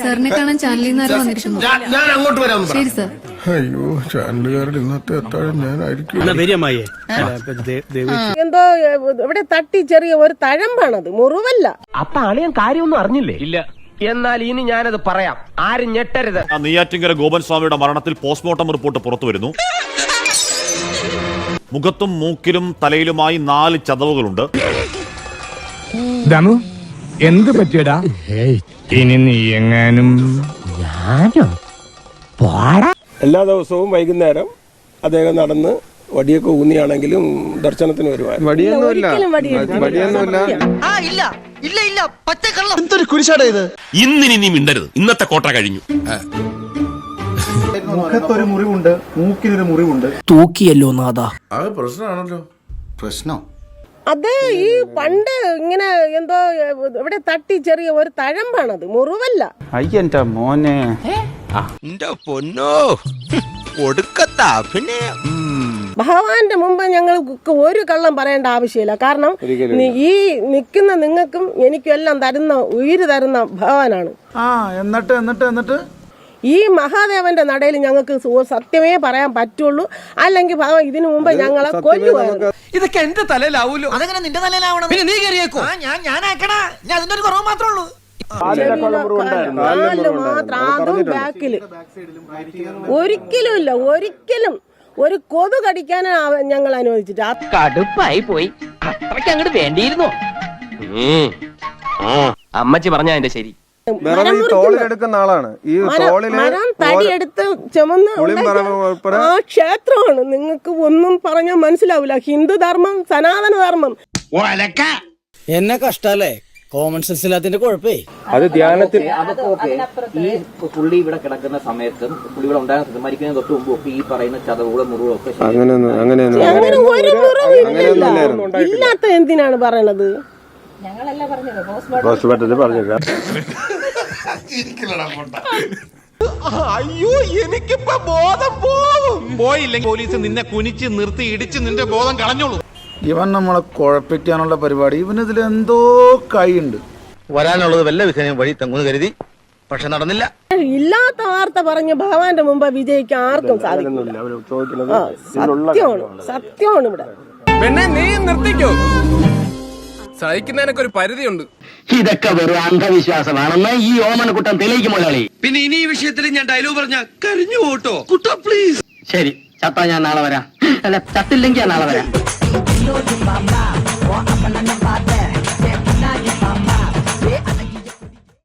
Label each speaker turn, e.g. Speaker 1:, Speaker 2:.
Speaker 1: സാറിനെ കാണാൻ ചാനലിൽ നിന്ന് ആരോ വന്നിരിക്കുന്നു.
Speaker 2: ഞാൻ അങ്ങോട്ട് വരാം.
Speaker 1: ശരി സാർ.
Speaker 3: അയ്യോ ചാനലുകാരുടെ ഇന്നത്തെ അത്താഴം ഞാനായിരിക്കും.
Speaker 4: എന്തോ ഇവിടെ തട്ടി ചെറിയ ഒരു തഴമ്പാണത്, മുറിവല്ല.
Speaker 5: അപ്പൊ അളിയൻ കാര്യമൊന്നും അറിഞ്ഞില്ലേ? ഇല്ല. എന്നാൽ ഇനി ഞാനത് പറയാം, ആരും ഞെട്ടരുത്.
Speaker 6: നെയ്യാറ്റിൻകര ഗോപൻ സ്വാമിയുടെ മരണത്തിൽ പോസ്റ്റ്മോർട്ടം റിപ്പോർട്ട് പുറത്തു വരുന്നു. മുഖത്തും മൂക്കിലും തലയിലുമായി 4 ചതവുകളുണ്ട്.
Speaker 7: ദമു എന്ത് പറ്റിയടാ? ഇനി നീ എങ്ങാനും
Speaker 8: എല്ലാ ദിവസവും വൈകുന്നേരം അദ്ദേഹം നടന്ന് വടിയൊക്കെ ഊന്നിയാണെങ്കിലും ദർശനത്തിന് വരുവായിരുന്നു.
Speaker 2: എന്തൊരു കുരിശാടാ ഇത്.
Speaker 9: ഇന്നിനി നീ മിണ്ടരുത്, ഇന്നത്തെ കോട്ട കഴിഞ്ഞു.
Speaker 10: മുഖത്തൊരു മുറിവുണ്ട്, മൂക്കിനൊരു മുറിവുണ്ട്.
Speaker 2: തൂക്കിയല്ലോ നാഥാ.
Speaker 3: അത് പ്രശ്നമാണല്ലോ. പ്രശ്നം
Speaker 4: അത് ഈ പണ്ട് ഇങ്ങനെ എന്തോ ഇവിടെ തട്ടി ചെറിയ ഒരു തഴമ്പാണത്, മുറിവല്ല.
Speaker 10: അയ്യന്റെ മോനെ,
Speaker 9: പൊന്നോ കൊടുക്കത്താ. പിന്നെ
Speaker 4: ഭഗവാന്റെ മുമ്പ് ഞങ്ങൾക്ക് ഒരു കള്ളം പറയേണ്ട ആവശ്യമില്ല. കാരണം ഈ നിൽക്കുന്ന നിങ്ങൾക്കും എനിക്കും എല്ലാം തരുന്ന, ഉയിര് തരുന്ന ഭഗവാനാണ്.
Speaker 10: എന്നിട്ട്
Speaker 4: ഈ മഹാദേവന്റെ നടയിൽ ഞങ്ങൾക്ക് സത്യമേ പറയാൻ പറ്റുള്ളൂ. അല്ലെങ്കിൽ ഭഗവാൻ ഇതിനു മുമ്പ് ഞങ്ങളെ കൊല്ലുവായിരുന്നു.
Speaker 2: ഇതൊക്കെ എന്റെ തലയിലാവൂലോ. അതെങ്ങനെ നിന്റെ തലയിലാവണം? പിന്നെ നീ കയറിയേക്കോ. ഞാനാക്കണ, ഞാൻ അതിന്റെ ഒരു കുറവ് മാത്രമേ ഉള്ളൂ.
Speaker 4: കാലില് മാത്രം, അതും ബാക്കില്. ഒരിക്കലും ഇല്ല, ഒരിക്കലും ഒരു കൊതു കടിക്കാൻ ഞങ്ങൾ അനുവദിച്ചിട്ട്.
Speaker 5: കടുപ്പായി പോയി, അത്രയ്ക്ക് അങ്ങോട്ട് വേണ്ടിയിരുന്നോ? അമ്മച്ചി പറഞ്ഞ അതിന്റെ ശരി.
Speaker 8: തോളിലെടുക്കുന്ന ആളാണ് ഈ
Speaker 4: മരം തടിയെടുത്ത് ചുമന്ന് ആ ക്ഷേത്രമാണ്. നിങ്ങൾക്ക് ഒന്നും പറഞ്ഞാൽ മനസ്സിലാവില്ല. ഹിന്ദു ധർമ്മം, സനാതന ധർമ്മം.
Speaker 2: എന്നെ കഷ്ടല്ലേ, കോമൺ സെൻസ് ഇല്ലാത്തതിന്റെ കുഴപ്പേ.
Speaker 8: അത് ധ്യാനത്തിൽ
Speaker 11: ഈ പുള്ളി ഇവിടെ കിടക്കുന്ന സമയത്തും പുള്ളി ഇവിടെ ഉണ്ടാകുന്ന മരിക്കുന്നതിന് തൊട്ട് മുമ്പ് ഒക്കെ ഈ പറയുന്ന ചതവുകളും മുറിവും ഒക്കെ
Speaker 4: അങ്ങനെ ഒരു മുറിവില്ല. ഇല്ലാത്ത എന്തിനാണ് പറയണത്?
Speaker 9: അയ്യോ, എനിക്കിപ്പോ ബോധം പോകും. പോയില്ലെങ്കിൽ പോലീസ് നിന്നെ കുനിച്ച് നിർത്തി ഇടിച്ച് നിന്റെ ബോധം കളഞ്ഞോളൂ.
Speaker 10: ഇവൻ നമ്മളെ കുഴപ്പിക്കാനുള്ള പരിപാടി, ഇവനിതിൽ എന്തോ കൈയുണ്ട്.
Speaker 2: വരാനുള്ളത് വല്ല വിധേയം വഴി തെങ്ങുന്ന് കരുതി, പക്ഷെ നടന്നില്ല.
Speaker 4: ഇല്ലാത്ത വാർത്ത പറഞ്ഞ് ഭഗവാന്റെ മുമ്പ് വിജയിക്കാൻ ആർക്കും സാധിക്കില്ല. സത്യമാണ് ഇവിടെ.
Speaker 2: പിന്നെ നീ നിർത്തിക്കോ, സഹിക്കുന്നതിനൊക്കെ ഒരു പരിധിയുണ്ട്.
Speaker 5: ഇതൊക്കെ വെറും അന്ധവിശ്വാസമാണെന്ന് ഈ ഓമനക്കുട്ടൻ തെളിയിക്കും മുതലാളി.
Speaker 2: പിന്നെ ഇനി ഈ വിഷയത്തിൽ ഞാൻ ഡയലോഗ് പറഞ്ഞ കരഞ്ഞു പോട്ടോ കുട്ട പ്ലീസ്.
Speaker 5: ശരി, ചത്താ ഞാൻ നാളെ വരാം. അല്ല, ചത്തില്ലെങ്കിൽ ഞാൻ നാളെ വരാം.